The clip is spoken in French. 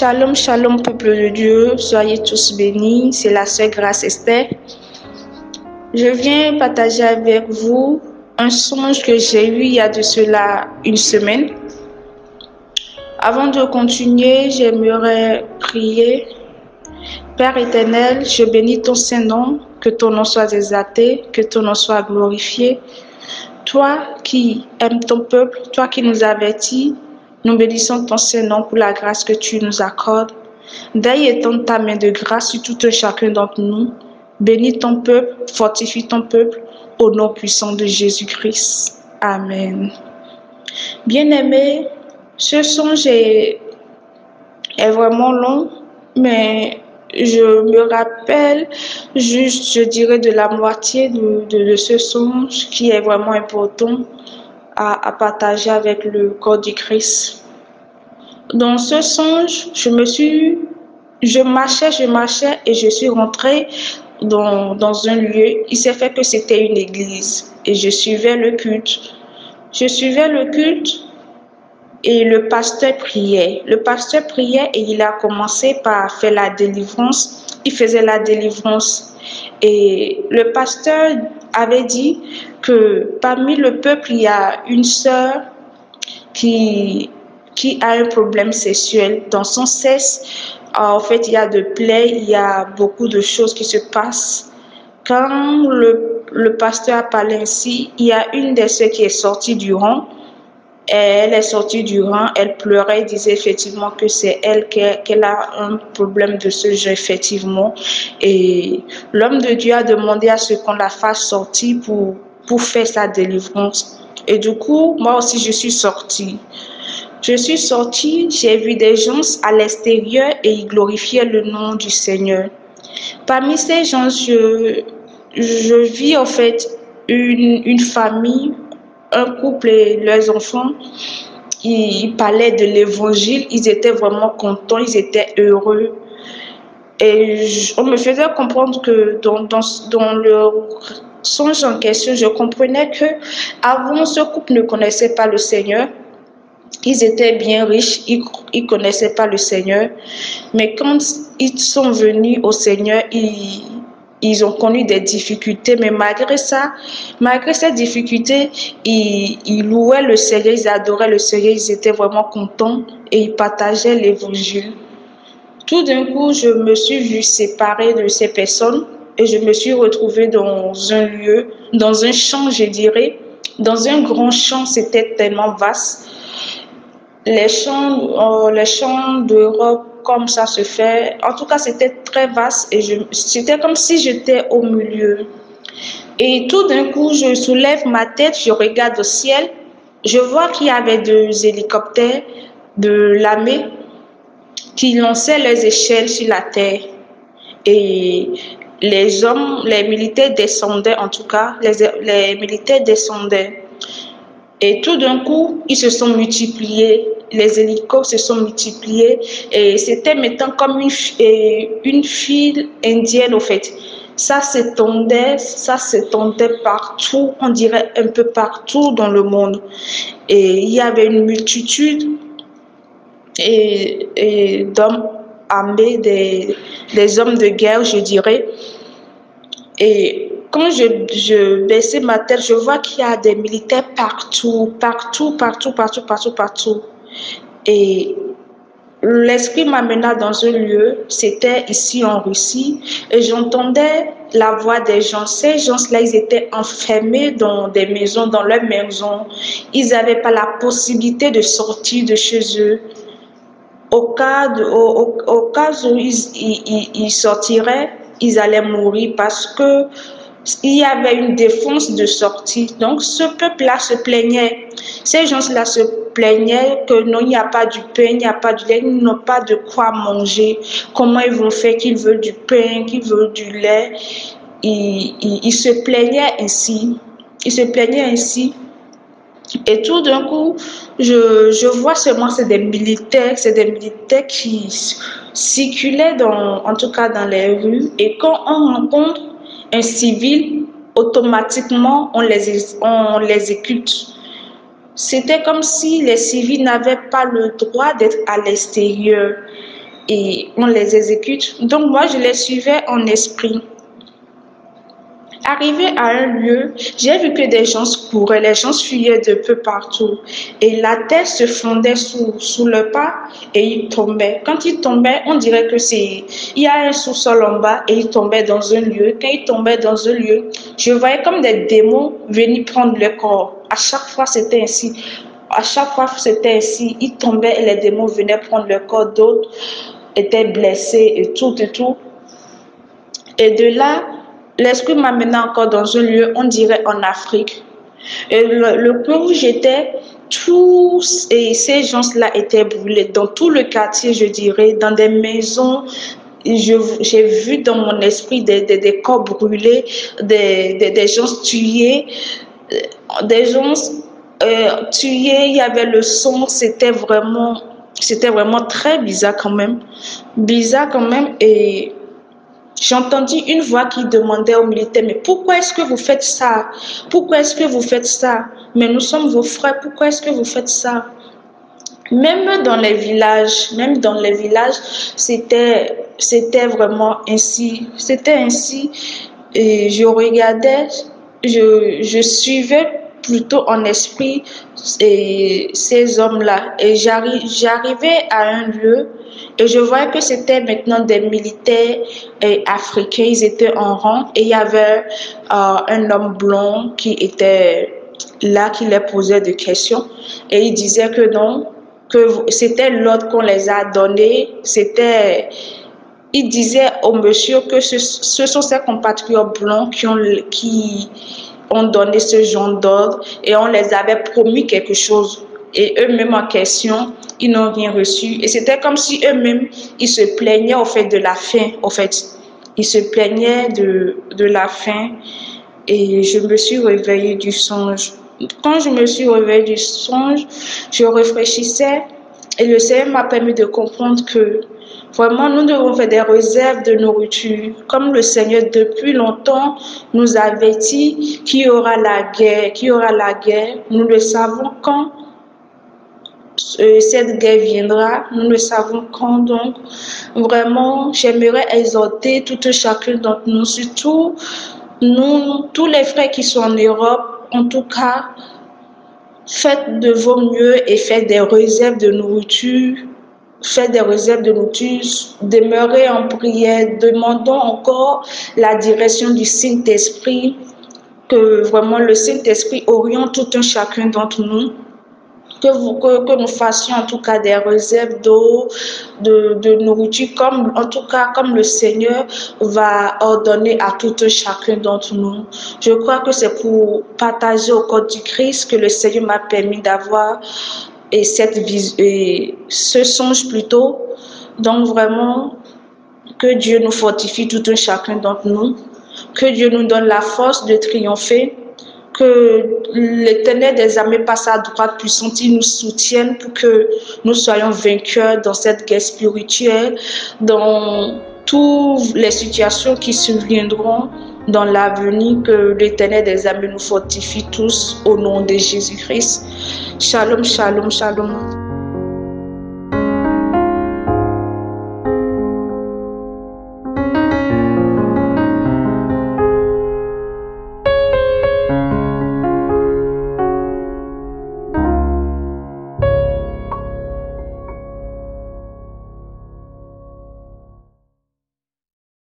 Shalom, shalom, peuple de Dieu, soyez tous bénis, c'est la sœur Grâce Esther. Je viens partager avec vous un songe que j'ai eu il y a de cela une semaine. Avant de continuer, j'aimerais prier. Père éternel, je bénis ton Saint-Nom, que ton nom soit exalté, que ton nom soit glorifié. Toi qui aimes ton peuple, toi qui nous avertis, nous bénissons ton Saint-Nom pour la grâce que tu nous accordes. Veille étendre ta main de grâce sur tout un chacun d'entre nous. Bénis ton peuple, fortifie ton peuple, au nom puissant de Jésus-Christ. Amen. Bien-aimés, ce songe est vraiment long, mais je me rappelle juste, je dirais, de la moitié de ce songe qui est vraiment important à partager avec le corps du Christ. Dans ce songe, je marchais et je suis rentrée dans un lieu. Il s'est fait que c'était une église et je suivais le culte. Et le pasteur priait. Le pasteur priait et il a commencé par faire la délivrance. Il faisait la délivrance. Et le pasteur avait dit que parmi le peuple, il y a une sœur qui a un problème sexuel. Dans son sexe, en fait, il y a de plaies, il y a beaucoup de choses qui se passent. Quand le pasteur a parlé ainsi, il y a une des sœurs qui est sortie du rang. Elle est sortie du rang, elle pleurait, disait effectivement que c'est elle qu'elle a un problème de ce genre, effectivement. Et l'homme de Dieu a demandé à ce qu'on la fasse sortir pour faire sa délivrance. Et du coup, moi aussi, je suis sortie. J'ai vu des gens à l'extérieur et ils glorifiaient le nom du Seigneur. Parmi ces gens, je vis en fait une famille, un couple et leurs enfants. Ils parlaient de l'évangile, ils étaient vraiment contents, ils étaient heureux. Et on me faisait comprendre que dans le songe en question, je comprenais que avant ce couple ne connaissait pas le Seigneur. Ils étaient bien riches, ils connaissaient pas le Seigneur. Mais quand ils sont venus au Seigneur, ils ont connu des difficultés, mais malgré ces difficultés, ils louaient le Seigneur, ils adoraient le Seigneur, ils étaient vraiment contents et ils partageaient l'évangile. Tout d'un coup, je me suis vue séparée de ces personnes et je me suis retrouvée dans un lieu, dans un champ, je dirais, dans un grand champ, c'était tellement vaste. Les champs d'Europe, comme ça se fait. En tout cas, c'était très vaste et c'était comme si j'étais au milieu. Et tout d'un coup, je soulève ma tête, je regarde au ciel, je vois qu'il y avait deux hélicoptères de l'armée qui lançaient leurs échelles sur la terre. Et les militaires descendaient, en tout cas, les militaires descendaient. Et tout d'un coup, ils se sont multipliés, les hélicos se sont multipliés et c'était maintenant comme une file indienne au fait. Ça s'étendait partout, on dirait un peu partout dans le monde. Et il y avait une multitude d'hommes armés, des hommes de guerre, je dirais. Et quand je baissais ma tête, je vois qu'il y a des militaires partout. Et l'esprit m'amena dans un lieu, c'était ici en Russie, et j'entendais la voix des gens. Ces gens-là, ils étaient enfermés dans des maisons, dans leurs maisons. Ils n'avaient pas la possibilité de sortir de chez eux. Au cas où ils sortiraient, ils allaient mourir parce que il y avait une défense de sortie. Donc, ce peuple-là se plaignait. Ces gens-là se plaignaient que non, il n'y a pas du pain, il n'y a pas du lait, ils n'ont pas de quoi manger. Comment ils vont faire qu'ils veulent du pain, qu'ils veulent du lait? Ils se plaignaient ainsi. Et tout d'un coup, je vois seulement c'est des militaires qui circulaient en tout cas dans les rues. Et quand on rencontre un civil, automatiquement on les exécute. C'était comme si les civils n'avaient pas le droit d'être à l'extérieur. et on les exécute. Donc moi, je les suivais en esprit. Arrivé à un lieu, j'ai vu que des gens couraient, les gens fuyaient de peu partout. Et la terre se fondait sous le pas et ils tombaient. Quand ils tombaient, on dirait que il y a un sous-sol en bas et ils tombaient dans un lieu. Quand ils tombaient dans un lieu, je voyais comme des démons venir prendre le corps. À chaque fois, c'était ainsi. À chaque fois, c'était ainsi. Ils tombaient et les démons venaient prendre le corps. D'autres étaient blessés et tout et tout. Et de là, l'esprit m'a mené encore dans un lieu, on dirait en Afrique. Et le coin où j'étais, tous ces gens-là étaient brûlés. Dans tout le quartier, je dirais, dans des maisons, j'ai vu dans mon esprit des corps brûlés, des gens tués, des gens tués, il y avait le son, c'était vraiment très bizarre quand même. Bizarre quand même. Et j'ai entendu une voix qui demandait aux militaires, mais pourquoi est-ce que vous faites ça? Pourquoi est-ce que vous faites ça? Mais nous sommes vos frères, pourquoi est-ce que vous faites ça? Même dans les villages, c'était vraiment ainsi. C'était ainsi. Et je regardais, je suivais plutôt en esprit ces hommes-là. Et j'arrivais à un lieu et je voyais que c'était maintenant des militaires africains. Ils étaient en rang et il y avait un homme blond qui était là, qui leur posait des questions. Et il disait que non, que c'était l'ordre qu'on les a donné. Il disait au monsieur que ce sont ses compatriotes blancs qui ont donné ce genre d'ordre et on les avait promis quelque chose. Et eux-mêmes en question, ils n'ont rien reçu. Et c'était comme si eux-mêmes, ils se plaignaient au fait de la faim. Au fait, ils se plaignaient de la faim. Et je me suis réveillée du songe. Quand je me suis réveillée du songe, je réfléchissais et le Seigneur m'a permis de comprendre que vraiment nous devons faire des réserves de nourriture. Comme le Seigneur depuis longtemps nous avertit qu'il y aura la guerre, nous le savons quand cette guerre viendra, nous le savons quand. Donc vraiment j'aimerais exhorter tout un chacun d'entre nous, surtout nous, tous les frères qui sont en Europe, en tout cas, faites de vos mieux et faites des réserves de nourriture. Faites des réserves de nourriture, demeurez en prière, demandons encore la direction du Saint-Esprit, que vraiment le Saint-Esprit oriente tout un chacun d'entre nous. Que nous fassions en tout cas des réserves d'eau, de nourriture, comme le Seigneur va ordonner à tout un chacun d'entre nous. Je crois que c'est pour partager au corps du Christ que le Seigneur m'a permis d'avoir ce songe plutôt. Donc vraiment, que Dieu nous fortifie tout un chacun d'entre nous, que Dieu nous donne la force de triompher, que l'Éternel des armées par sa droite puissante, il nous soutienne pour que nous soyons vainqueurs dans cette guerre spirituelle, dans toutes les situations qui surviendront dans l'avenir, que l'Éternel des armées nous fortifie tous au nom de Jésus-Christ. Shalom, shalom, shalom.